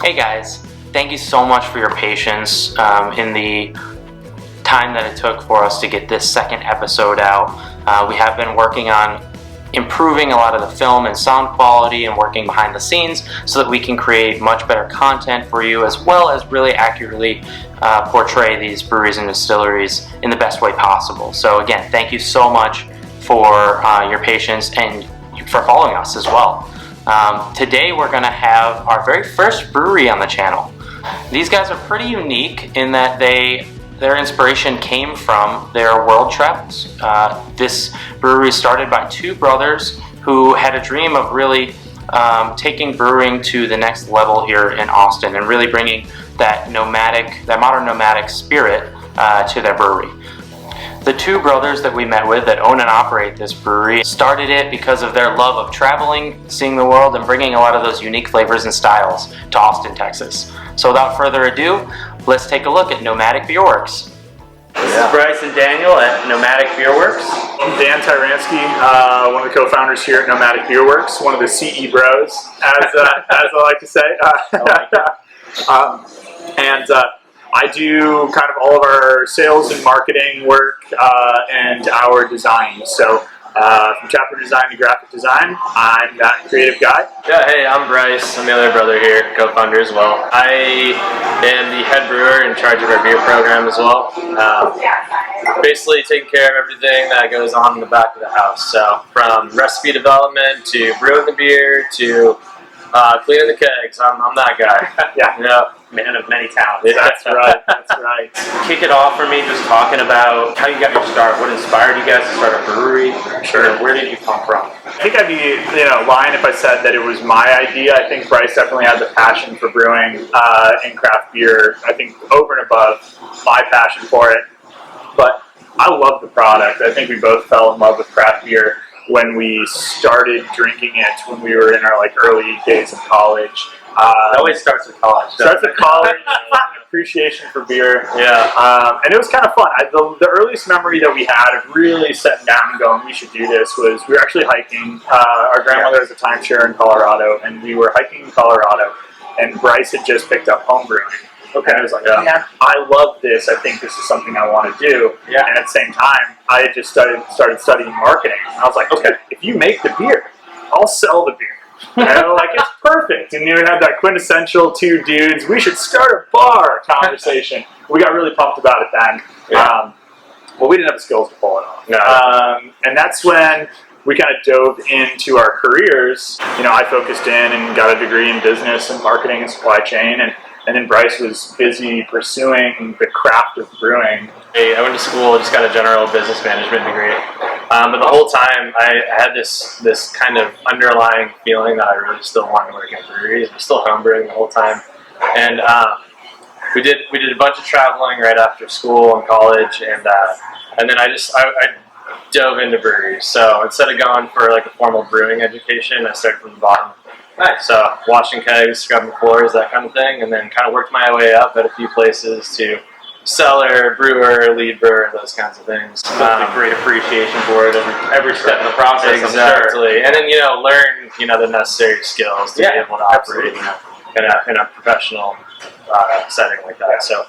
Hey guys, thank you so much for your patience in the time that it took for us to get this second episode out. We have been working on improving a lot of the film and sound quality and working behind the scenes so that we can create much better content for you, as well as really accurately portray these breweries and distilleries in the best way possible. So again, thank you so much for your patience and for following us as well. Today we're going to have our very first brewery on the channel. These guys are pretty unique in that their inspiration came from their world travels. This brewery started by two brothers who had a dream of really taking brewing to the next level here in Austin and really bringing that modern nomadic spirit to their brewery. The two brothers that we met with that own and operate this brewery started it because of their love of traveling, seeing the world, and bringing a lot of those unique flavors and styles to Austin, Texas. So without further ado, let's take a look at Nomadic Beerworks. This is Bryce and Daniel at Nomadic Beerworks. I'm Dan Tyransky, one of the co-founders here at Nomadic Beerworks, one of the CE bros, as I like to say. I do kind of all of our sales and marketing work and our design. So from chapter design to graphic design, I'm that creative guy. Yeah, hey, I'm Bryce. I'm the other brother here, co-founder as well. I am the head brewer in charge of our beer program as well. Basically taking care of everything that goes on in the back of the house. So from recipe development to brewing the beer to cleaning the kegs, I'm that guy. Yeah. Man of many talents. That's right. That's right. Kick it off for me just talking about how you got your start. What inspired you guys to start a brewery? Sure. Where did you come from? I think I'd be lying if I said that it was my idea. I think Bryce definitely had the passion for brewing and craft beer. I think over and above my passion for it. But I love the product. I think we both fell in love with craft beer when we started drinking it when we were in our early days of college. It always starts with college. Starts with college, appreciation for beer. Yeah. And it was kind of fun. The earliest memory that we had of really sitting down and going, we should do this, was we were actually hiking. Our grandmother has a timeshare in Colorado, and we were hiking in Colorado, and Bryce had just picked up home brewing. Okay. And I was like, man, I love this. I think this is something I want to do. Yeah. And at the same time, I had just started studying marketing. And I was like, okay, if you make the beer, I'll sell the beer. It's perfect. And we had that quintessential two dudes, we should start a bar conversation. We got really pumped about it then. Yeah. Well, we didn't have the skills to pull it off. No. And that's when we kind of dove into our careers. I focused in and got a degree in business and marketing and supply chain, and then Bryce was busy pursuing the craft of brewing. I went to school, just got a general business management degree. But the whole time I had this kind of underlying feeling that I really still wanted to work at breweries. I was still homebrewing the whole time. And we did a bunch of traveling right after school and college, and then I dove into breweries. So instead of going for a formal brewing education, I started from the bottom. Nice. So washing kegs, scrubbing floors, that kind of thing, and then kind of worked my way up at a few places to cellar, brewer, lead brewer, those kinds of things. A great appreciation for it every step of the process. Exactly. And then learn the necessary skills to be able to operate in a professional setting like that. So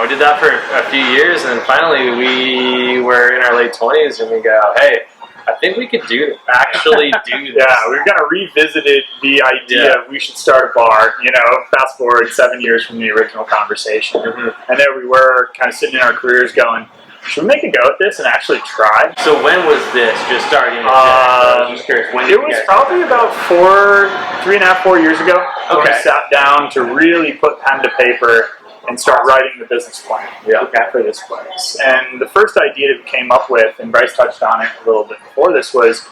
we did that for a few years, and then finally we were in our late 20s, and we go, hey, I think we could actually do this. Yeah, we've kind of revisited the idea of we should start a bar, fast forward 7 years from the original conversation. Mm-hmm. And there we were kind of sitting in our careers going, should we make a go at this and actually try? So when was this just starting? I was just curious. When it was probably about 3.5, 4 years ago. Okay. When we sat down to really put pen to paper and start writing the business plan for this place. And the first idea that we came up with, and Bryce touched on it a little bit before this, was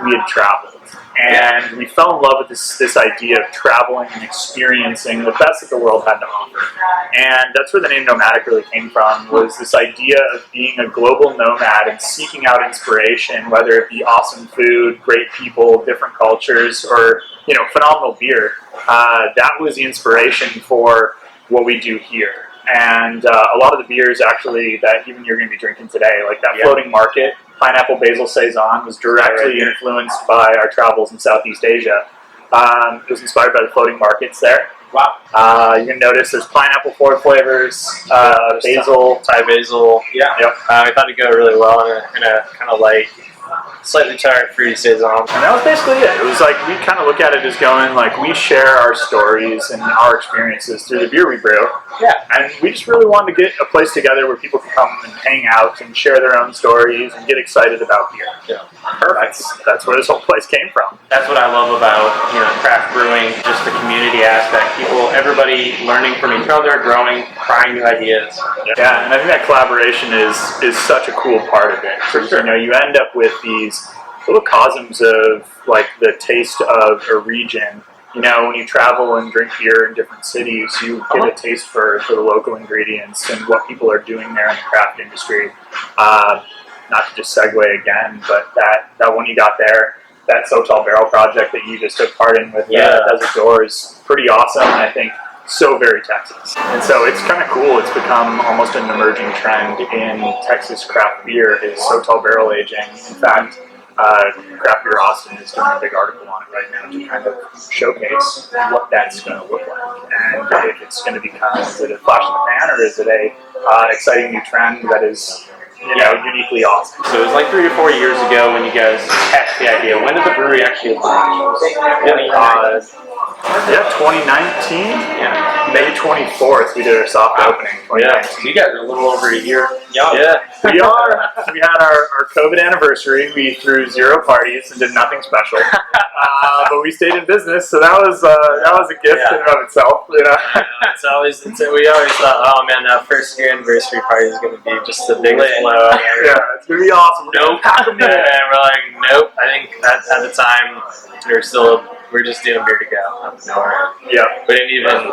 we had traveled. And we fell in love with this idea of traveling and experiencing the best that the world had to offer. And that's where the name Nomadic really came from, was this idea of being a global nomad and seeking out inspiration, whether it be awesome food, great people, different cultures, or phenomenal beer. That was the inspiration for what we do here. And a lot of the beers actually that even you're going to be drinking today, like that Floating Market Pineapple Basil Saison, was directly influenced by our travels in Southeast Asia. It was inspired by the floating markets there. Wow. You're going to notice there's pineapple 4 flavors, basil. Thai basil. Yeah. Yep. I thought it'd go really well in a kind of light, slightly tart, fruity saison. And that was basically it. It was like, we kind of look at it as going, like, we share our stories and our experiences through the beer we brew. Yeah. And we just really wanted to get a place together where people can come and hang out and share their own stories and get excited about beer. Yeah. Perfect. That's where this whole place came from. That's what I love about craft brewing, just the community aspect. Everybody learning from each other, growing, trying new ideas. Yeah, and I think that collaboration is such a cool part of it. Because, you end up with these little cosms of like the taste of a region. When you travel and drink beer in different cities, you get a taste for the local ingredients and what people are doing there in the craft industry. Not to just segue again, but that one you got there, that So Tall Barrel project that you just took part in with Desert Doors, pretty awesome, and I think so very Texas. And so it's kind of cool. It's become almost an emerging trend in Texas craft beer is So Tall Barrel aging. In fact, Craft Beer Austin is doing a big article on it right now to kind of showcase what that's going to look like, and if it's going to become, is it a flash in the pan, or is it a exciting new trend that is uniquely awesome. So it was like 3 to 4 years ago when you guys hatched the idea. When did the brewery actually launch? 2019. Yeah. May 24th, we did our soft opening. Yeah. So you guys are a little over a year young. Yeah. We are. We had our COVID anniversary. We threw 0 parties and did nothing special, but we stayed in business, so that was a gift in and of itself. We always thought, oh man, that first year anniversary party is going to be just the biggest blow. Yeah, it's going to be awesome. Nope. And we're like, nope. I think at the time we were just doing beer to go out the door. Yeah. We didn't even.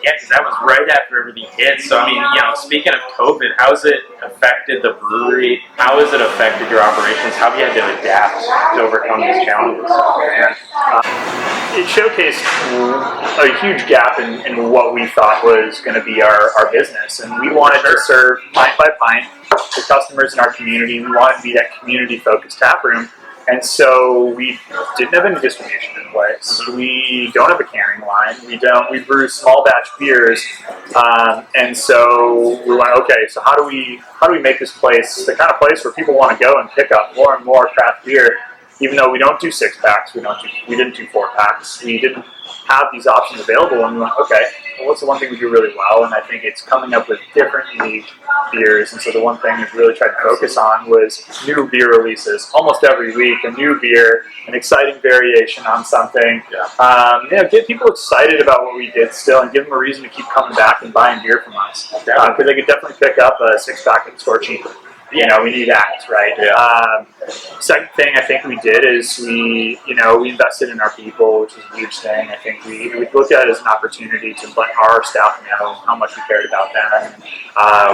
Yeah, because that was right after everything hit. So, I mean, speaking of COVID, how's it affected the brewery? How has it affected your operations? How have you had to adapt to overcome these challenges? It showcased a huge gap in what we thought was going to be our business. And we wanted to serve pint by pint the customers in our community. We wanted to be that community-focused tap room. And so we didn't have any distribution in place. We don't have a canning line. We brew small batch beers. And so we went, okay, so how do we make this place the kind of place where people want to go and pick up more and more craft beer, even though we don't do 6-packs, we didn't do 4-packs. We didn't have these options available, and we went, okay, well, what's the one thing we do really well? And I think it's coming up with different unique beers. And so the one thing we really tried to focus on was new beer releases. Almost every week, a new beer, an exciting variation on something. Get people excited about what we did still, and give them a reason to keep coming back and buying beer from us. Because they could definitely pick up a 6-pack at the store cheaper. We need that, right? Yeah. Second thing I think we did is we invested in our people, which is a huge thing. I think we looked at it as an opportunity to let our staff know how much we cared about them. And,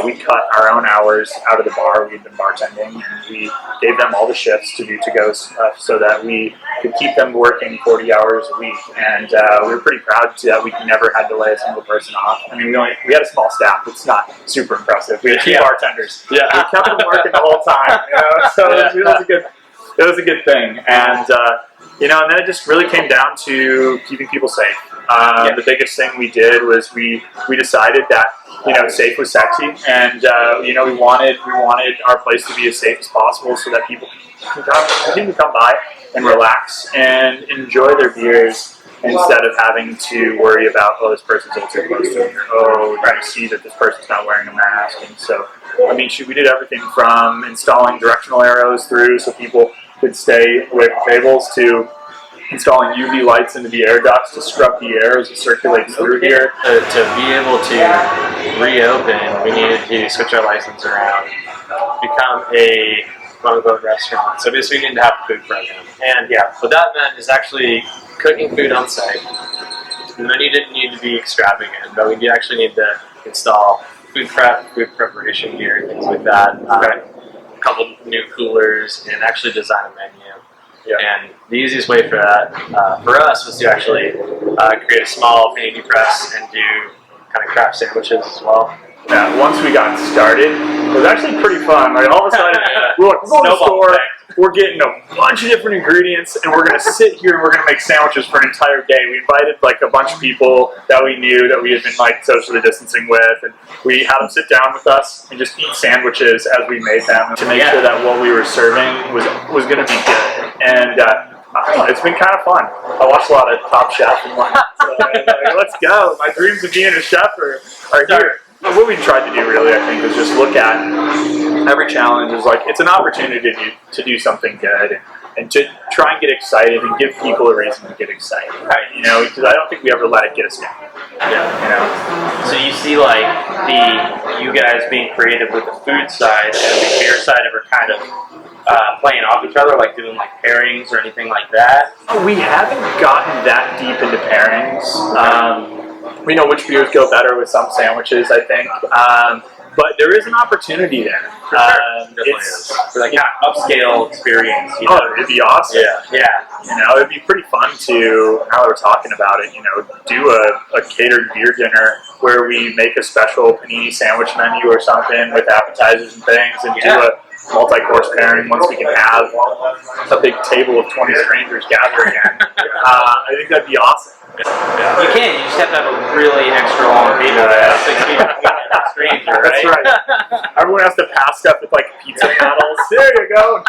we cut our own hours out of the bar. We'd been bartending, and we gave them all the shifts to do to-go stuff so that we could keep them working 40 hours a week. And we were pretty proud that we never had to lay a single person off. I mean, we had a small staff. It's not super impressive. We had 2 bartenders. Yeah. We kept them working the whole time. So it was a good thing. And and then it just really came down to keeping people safe. The biggest thing we did was we decided that safe was sexy, and we wanted our place to be as safe as possible so that people can continue to come by and relax and enjoy their beers instead of having to worry about, oh, this person's ultra close to me, or oh, we're trying to see that this person's not wearing a mask. And so, I mean, we did everything from installing directional arrows through so people could stay with tables to installing UV lights into the air ducts to scrub the air as it circulates through here. To be able to reopen, we needed to switch our license around, become a quote-unquote restaurant. So basically we needed to have a food program. And what that meant is actually cooking food on site. The menu didn't need to be extravagant, but we actually need to install food preparation gear, things like that. A couple new coolers, and actually design a menu. Yeah. And the easiest way for that, for us, was to actually create a small panini press and do kind of craft sandwiches as well. Yeah, once we got started, it was actually pretty fun. Like all of a sudden, we went to the store. we're getting a bunch of different ingredients, and we're going to sit here and we're going to make sandwiches for an entire day. We invited like a bunch of people that we knew that we had been like socially distancing with, and we had them sit down with us and just eat sandwiches as we made them to make sure that what we were serving was going to be good. And I don't know, it's been kind of fun. I watched a lot of Top Chef and whatnot, so I was like, let's go. My dreams of being a chef are here. What we tried to do really, I think, was just look at every challenge as like, it's an opportunity to do something good and to try and get excited and give people a reason to get excited, right? You know, because I don't think we ever let it get us down. Yeah. You know? So you see like you guys being creative with the food side and the beer side ever kind of playing off each other, like doing like pairings or anything like that? We haven't gotten that deep into pairings. We know which beers go better with some sandwiches, I think. But there is an opportunity there. It's like an upscale experience. You know? Oh, it'd be awesome. Yeah. You know, it'd be pretty fun to, now that we're talking about it, you know, do a catered beer dinner where we make a special panini sandwich menu or something with appetizers and things, and do a multi-course pairing once we can have a big table of 20 strangers gather again. I think that'd be awesome. You can. You just have to have a really extra long table. 6 feet between a stranger, right? That's right. Everyone has to pass stuff with like pizza paddles. There you go.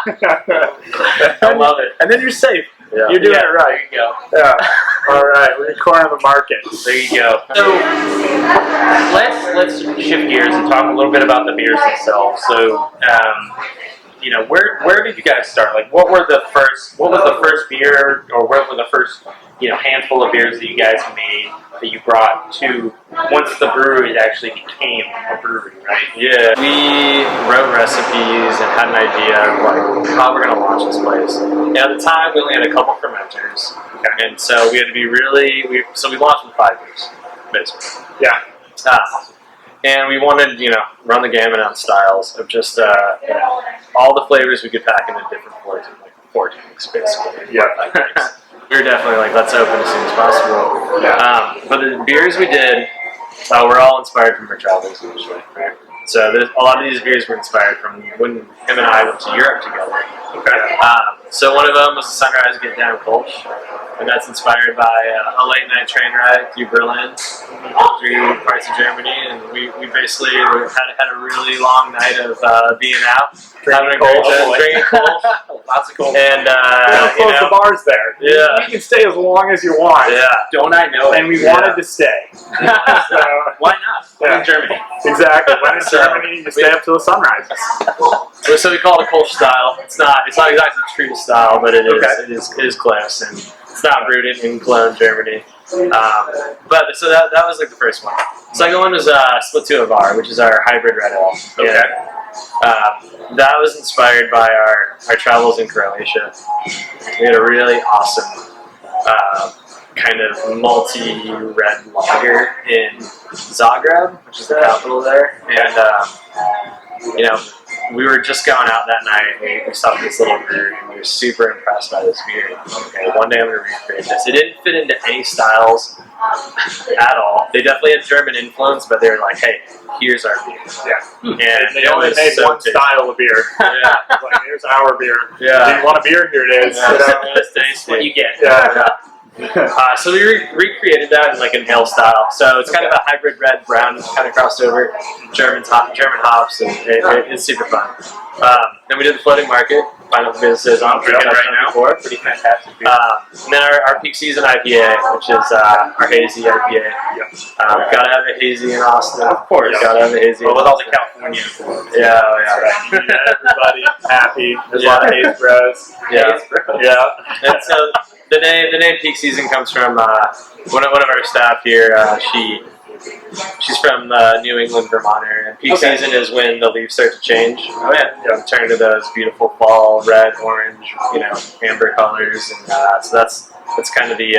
I love it. And then you're safe. Yeah. You're doing it right. There you go. Yeah. All right. We're in the corner of the market. There you go. So let's shift gears and talk a little bit about the beers themselves. So you know, where did you guys start? Like, what was the first beer, or what were the first, you know, handful of beers that you guys made that you brought to once the brewery actually became a brewery, right? Yeah, we wrote recipes and had an idea of like how we're gonna launch this place. And at the time, we only had a couple fermenters, and so we had to be we launched with 5 beers, basically. Yeah. And we wanted, you know, run the gamut on styles of just you know, all the flavors we could pack into different floors in like 4 tanks, basically. Yeah. We were definitely like, let's open as soon as possible. Yeah. But the beers we did were all inspired from our travels usually, right? So a lot of these beers were inspired from when him and I went to Europe together. Okay. So one of them was the Sunrise Get Down Kolsch, and that's inspired by a late night train ride through Berlin, through parts of Germany, and we basically had a really long night of being out, having a great time, drinking Kolsch, lots of Kolsch, and Don't close the bars there. Yeah. You can stay as long as you want. Yeah. Don't I know it? And we wanted to stay. So, Why not? Yeah. In Germany. exactly. When in Germany, you stay up till the sun rises. So we call it a Kolsch style. It's not exactly true to style, but it is close, and it's not brewed in Cologne, Germany. But so that was like the first one. Second one was Split to Avar, which is our hybrid red ale. Okay. That was inspired by our travels in Croatia. We had a really awesome kind of multi-red lager in Zagreb, which is the capital there, and you know, we were just going out that night. We stopped at this little brewery, and we were super impressed by this beer. Okay, one day I'm going to recreate this. It didn't fit into any styles at all. They definitely had German influence, but they were like, "Hey, here's our beer." Yeah. And They only made one style of beer. Yeah. Like, here's our beer. Yeah. Do you want a beer? Here it is. Yeah, You know? so it's tasty. What you get. Yeah. So we recreated that in like an ale style. So it's kind of a hybrid red brown, kind of crossed over German hops, and it's super fun. Then we did the floating market. Final businesses I'm drinking right now. Pretty fantastic beer. And then our peak season IPA, which is our hazy IPA. Gotta have a hazy in Austin. Of course. Gotta have a hazy. Well, with all the California. Yeah. You need everybody happy. There's a lot of haze bros. Yeah. Yeah. And so the name peak season comes from one of our staff here. She's from New England, Vermont area. And peak season is when the leaves start to change. Oh yeah. Turn to those beautiful fall red, orange, amber colors, and so that's kind of the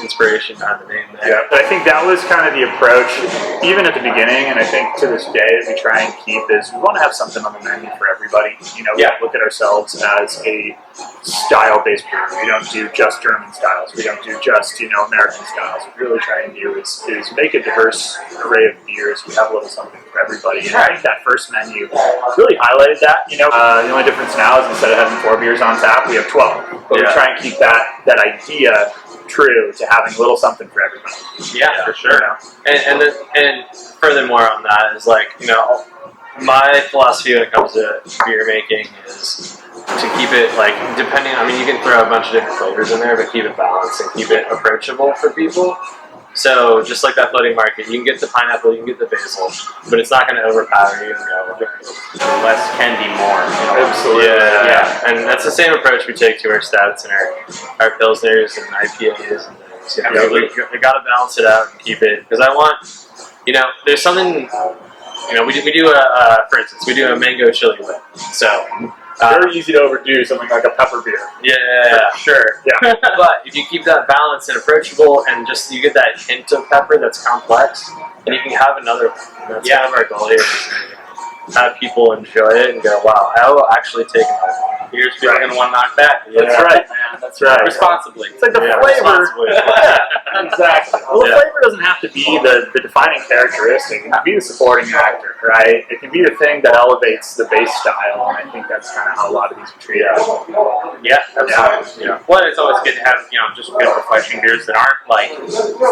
inspiration behind the name there. Yeah, but I think that was kind of the approach, even at the beginning, and I think to this day that we try and keep is we want to have something on the menu for everybody. We look at ourselves as a style-based brewery. We don't do just German styles. We don't do just, American styles. What we really try and do is make a diverse array of beers. We have a little something for everybody. And I think that first menu really highlighted that. The only difference now is instead of having 4 beers on tap, we have 12. But we try and keep that idea true to having a little something for everybody. Yeah, for sure. And furthermore on that is my philosophy when it comes to beer making is to keep it you can throw a bunch of different flavors in there, but keep it balanced and keep it approachable for people. So just like that floating market, you can get the pineapple, you can get the basil, but it's not going to overpower you and go. Less can be more. Absolutely. Yeah. And that's the same approach we take to our stouts and our pilsners and IPAs and things. We got to balance it out and keep it, because I want, there's something, we do for instance, we do a mango chili whip. So very easy to overdo something like a pepper beer. Yeah, sure. Yeah. But if you keep that balanced and approachable, and just you get that hint of pepper that's complex, and you can have another one. That's kind of our goal here. Have people enjoy it and go, wow, I will actually take another one. Here's people going to want to knock back. That's right, man. That's right. Responsibly. It's like the flavor. Yeah, exactly. Well, the flavor doesn't have to be the defining characteristic. It can be the supporting actor, right? It can be the thing that elevates the base style, and I think that's kind of how a lot of these are treated. Yeah, absolutely. Yeah. Well, it's always good to have, just good refreshing beers that aren't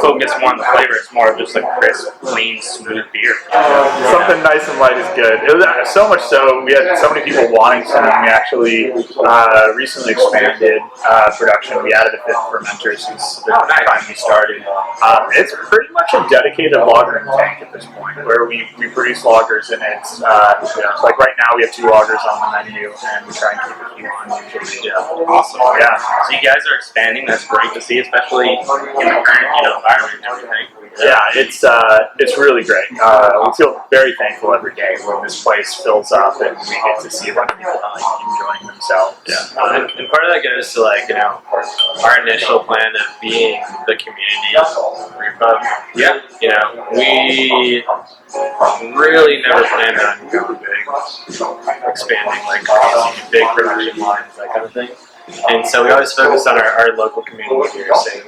focused more on the flavor. It's more of just a crisp, clean, smooth beer. Something nice and light is good. It was so much so we had so many people wanting some, and we actually recently expanded production. We added a 5th fermenter since the time we started. It's pretty much a dedicated lagering tank at this point, where we produce lagers, and it's like right now we have 2 lagers on the menu, and we try and keep a few on usually. Yeah. Awesome. Yeah. So you guys are expanding. That's great to see, especially in the current environment and everything. Yeah, it's really great. We feel very thankful every day when this place fills up and we get to see a bunch of people enjoying themselves. Yeah, and part of that goes to our initial plan of being the community brew pub. Yeah. We really never planned on going big, expanding big production lines, that kind of thing. And so we always focus on our local community here, saying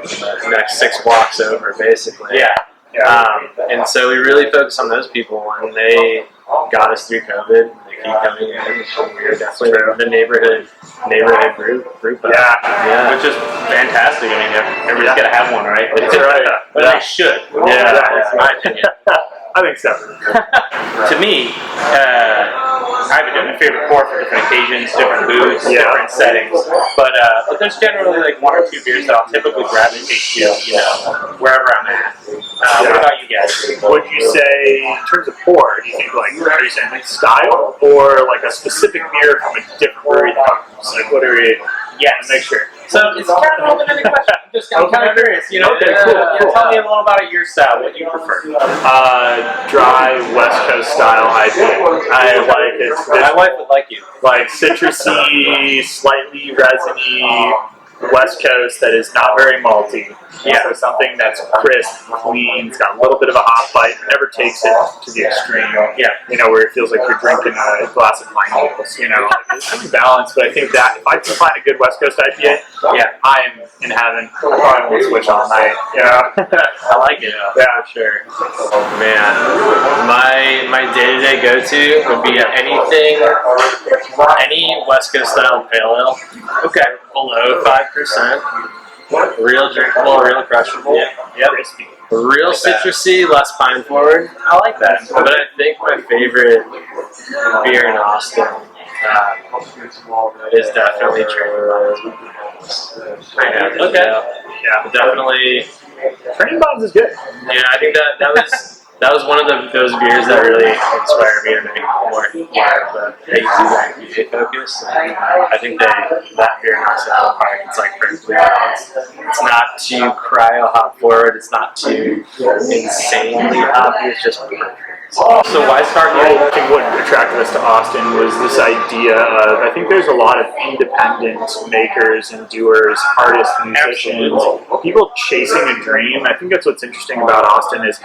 the next 6 blocks over, basically. Yeah. And so we really focus on those people, and they got us through COVID. They keep coming in. We're definitely the neighborhood brew pub. Yeah. Which is fantastic. I mean, everybody's got to have one, right? That's right. But they should. Yeah. That's my opinion. I think so. To me, I have a different favorite pour for different occasions, different booths, different settings. But there's generally 1 or 2 beers that I'll typically gravitate to, wherever I'm at. What about you guys? Would you say, in terms of pour, do you think are you saying style or a specific beer from a different brewery? What are you? Yes. Make sure. So it's kind of an open-ended question. I'm kind of curious. Okay, cool. Tell me a little about your style. What you prefer? Dry West Coast style IPA. I like it. My wife would like you. Citrusy, slightly resiny West Coast that is not very malty. Yeah. So something that's crisp, clean, it's got a little bit of a hop bite, never takes it to the extreme. Yeah. Where it feels like you're drinking a glass of pineapples. It's pretty balanced, but I think that if I can find a good West Coast IPA, I am in heaven. I probably won't switch all night. I like it. Yeah, for sure. Man, my day-to-day go-to would be any West Coast style pale ale. Okay. Below 5%. Real drinkable, real crushable. Yep. Real citrusy, less pine forward. I like that. But I think my favorite beer in Austin is definitely Training Bonds. Okay. Yeah. Definitely. Training Bonds is good. Yeah, I think that was one of those beers that really inspired me to make more of the AZ focus. I think that beer knocks it out of the park. It's perfectly balanced. It's not too cryo hop forward. It's not too insanely hoppy. It's just perfect. So why start here? I think what attracted us to Austin was this idea of, I think there's a lot of independent makers and doers, artists, musicians, people chasing a dream. I think that's what's interesting about Austin is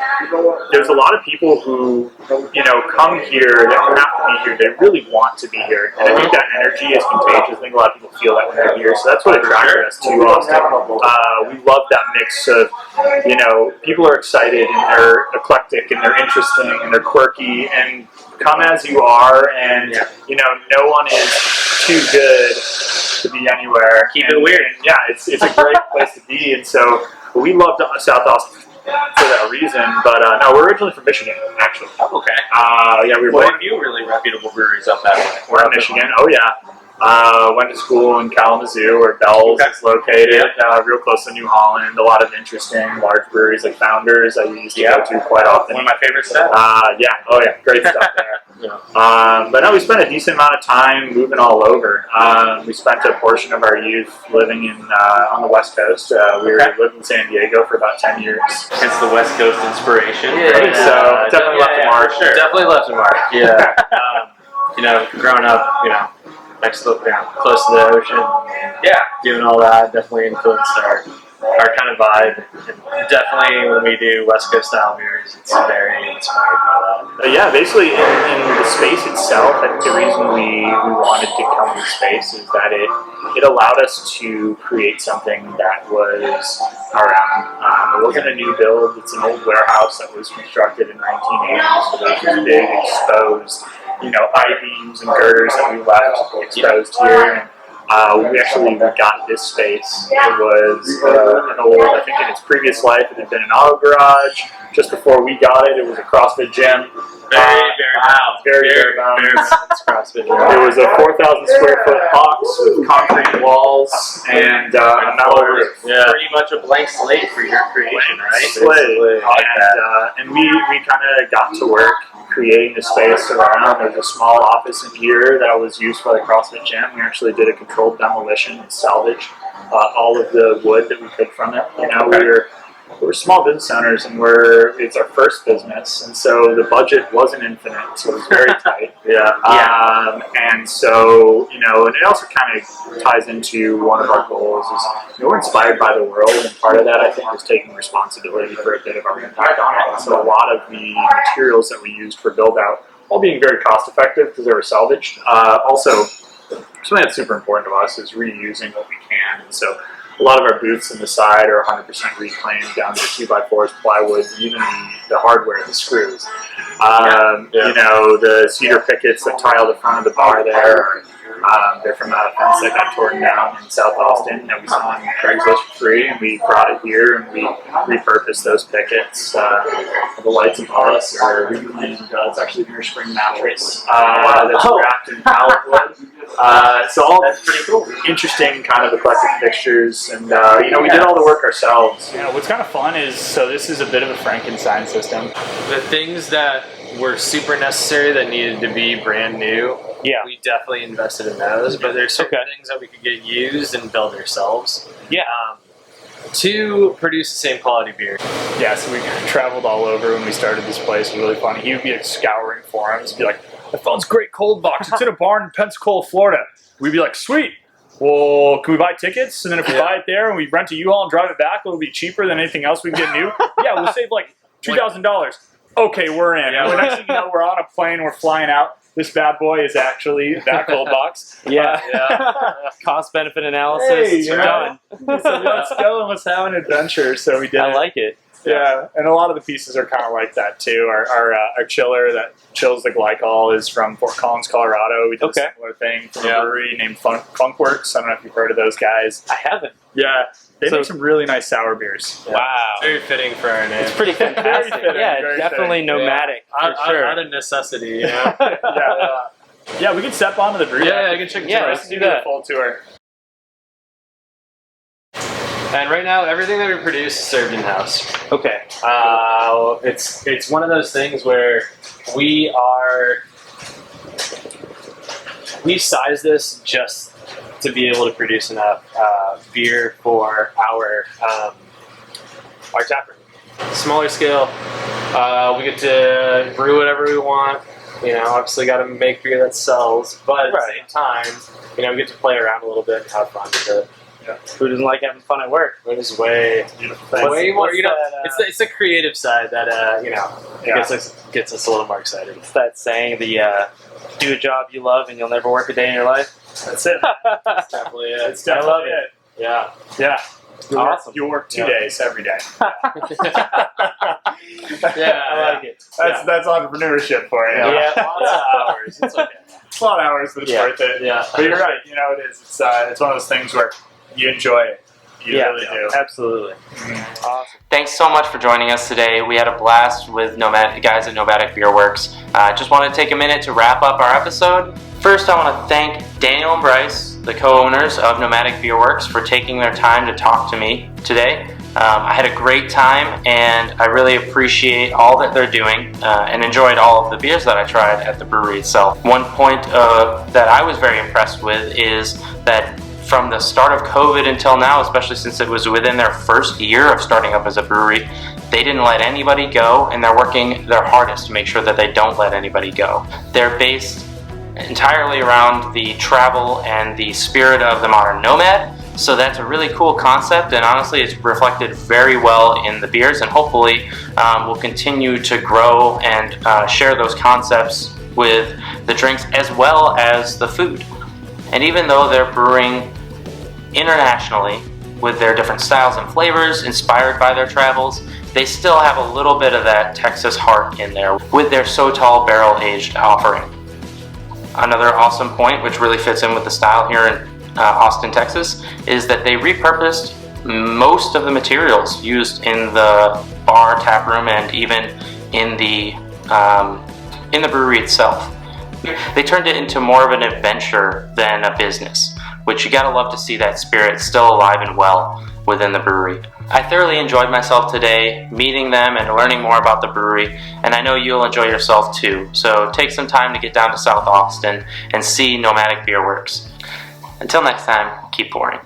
there's a lot of people who, come here, they don't have to be here, they really want to be here. And I think that energy is contagious. I think a lot of people feel that when they're here. So that's what attracted us to Austin. We love that mix of, people are excited and they're eclectic and they're interesting and they're quirky and come as you are, and no one is too good to be anywhere. Keep it weird. And, yeah, it's a great place to be, and so we love South Austin for that reason. But no, we're originally from Michigan, actually. Oh, okay. Yeah, we were What born have you really reputable breweries up that way? we're in Michigan. Oh yeah. Went to school in Kalamazoo, where Bell's is located, real close to New Holland. A lot of interesting large breweries like Founders I used to go to quite often. One of my favorite stuff. Great stuff there. But no, we spent a decent amount of time moving all over. We spent a portion of our youth living on the West Coast. We lived in San Diego for about 10 years. Hence the West Coast inspiration. I think so. Definitely left a mark. Sure. Definitely left a mark. Yeah. Growing up, next to close to the ocean. Yeah. Doing all that definitely influenced our kind of vibe. And definitely when we do West Coast style beers, it's very inspired by that. Basically in the space itself, I think the reason we wanted to come to the space is that it allowed us to create something that was our own. It wasn't a new build. It's an old warehouse that was constructed in 1980, so there's this big exposed I-beams and girders that we left exposed here. And we got this space. It was an old, I think in its previous life, it had been an auto garage. Just before we got it, it was a CrossFit gym. Very CrossFit gym. It was a 4,000 square foot box with concrete walls and a metal roof. Yeah. Pretty much a blank slate for your creation, right? Slate. And we kind of got to work creating the space around. There's a small office in here that was used for the CrossFit gym. We actually did a controlled demolition and salvaged all of the wood that we could from it. We're small business owners, and it's our first business, and so the budget wasn't infinite, so it was very tight. And so, and it also kind of ties into one of our goals is we're inspired by the world, and part of that I think was taking responsibility for a bit of our impact on it. And so a lot of the materials that we used for build out, all being very cost effective because they were salvaged. Also, something that's super important to us is reusing what we can, and so a lot of our booths on the side are 100% reclaimed down to 2x4s, plywood, even the hardware, the screws. The cedar pickets that tile the front of the bar there, they're from that fence that got torn down in South Austin that we saw on Craigslist for free, and we brought it here and we repurposed those pickets. The lights above us are reclaimed. It's actually a spring mattress that's wrapped in pallet wood. So all that's pretty cool. Interesting kind of eclectic fixtures, and we did all the work ourselves. What's kind of fun is, so this is a bit of a Frankenstein system. The things that were super necessary that needed to be brand new, we definitely invested in those, but there's certain things that we could get used and build ourselves. To produce the same quality beer. Yeah, so we traveled all over when we started this place. It was really funny. He would be scouring forums, be like, I found this great cold box. It's in a barn in Pensacola, Florida. We'd be like, sweet. Well, can we buy tickets? And then if we buy it there and we rent a U-Haul and drive it back, it'll be cheaper than anything else we can get new. Yeah, we'll save like $2,000. Okay, we're in. And the next thing you know, we're on a plane, we're flying out. This bad boy is actually that cold box. Cost benefit analysis. Done. So let's go and let's have an adventure. So we did. I like it. Yeah, and a lot of the pieces are kind of like that too. Our chiller that chills the glycol is from Fort Collins, Colorado. We did a similar thing from a brewery named Funkworks. I don't know if you've heard of those guys. I haven't. Yeah, they make some really nice sour beers. Yeah. Wow. Very fitting for our name. It's pretty fantastic. Very definitely fitting. nomadic. For sure. Out of necessity, Yeah, we can step onto the brew. I can check it out. Let's do that. A full tour. And right now, everything that we produce is served in-house. Okay. It's one of those things where we size this just to be able to produce enough beer for our tap room. Smaller scale, We get to brew whatever we want. You know, obviously got to make beer that sells, but at the same time, you know, we get to play around a little bit and have fun with it. Yeah. Who doesn't like having fun at work? It is way more. You know, it's the creative side that you know gets us a little more excited. It's that saying, do a job you love and you'll never work a day in your life. That's it. That's definitely it. It's definitely I love it. Yeah. Yeah. Awesome. You work 2 days every day. Yeah, I like it. That's entrepreneurship for you. Yeah, lots of hours. It's okay. It's a lot of hours, but it's worth it. Yeah. But you're right. You know, it is. It's one of those things where you enjoy it. You really do. Absolutely. Awesome. Thanks so much for joining us today. We had a blast with guys at Nomadic Beerworks. Just wanted to take a minute to wrap up our episode. First, I want to thank Daniel and Bryce, the co-owners of Nomadic Beerworks, for taking their time to talk to me today. I had a great time, and I really appreciate all that they're doing and enjoyed all of the beers that I tried at the brewery itself. One point that I was very impressed with is that from the start of COVID until now, especially since it was within their first year of starting up as a brewery, they didn't let anybody go, and they're working their hardest to make sure that they don't let anybody go. They're based entirely around the travel and the spirit of the modern nomad, so that's a really cool concept, and honestly it's reflected very well in the beers, and hopefully we'll continue to grow and share those concepts with the drinks as well as the food. And even though they're brewing internationally with their different styles and flavors inspired by their travels, they still have a little bit of that Texas heart in there with their So Tall barrel-aged offering. Another awesome point, which really fits in with the style here in Austin, Texas, is that they repurposed most of the materials used in the bar, tap room, and even in the brewery itself. They turned it into more of an adventure than a business, which you gotta love to see that spirit still alive and well within the brewery. I thoroughly enjoyed myself today, meeting them and learning more about the brewery, and I know you'll enjoy yourself too. So take some time to get down to South Austin and see Nomadic Beerworks. Until next time, keep pouring.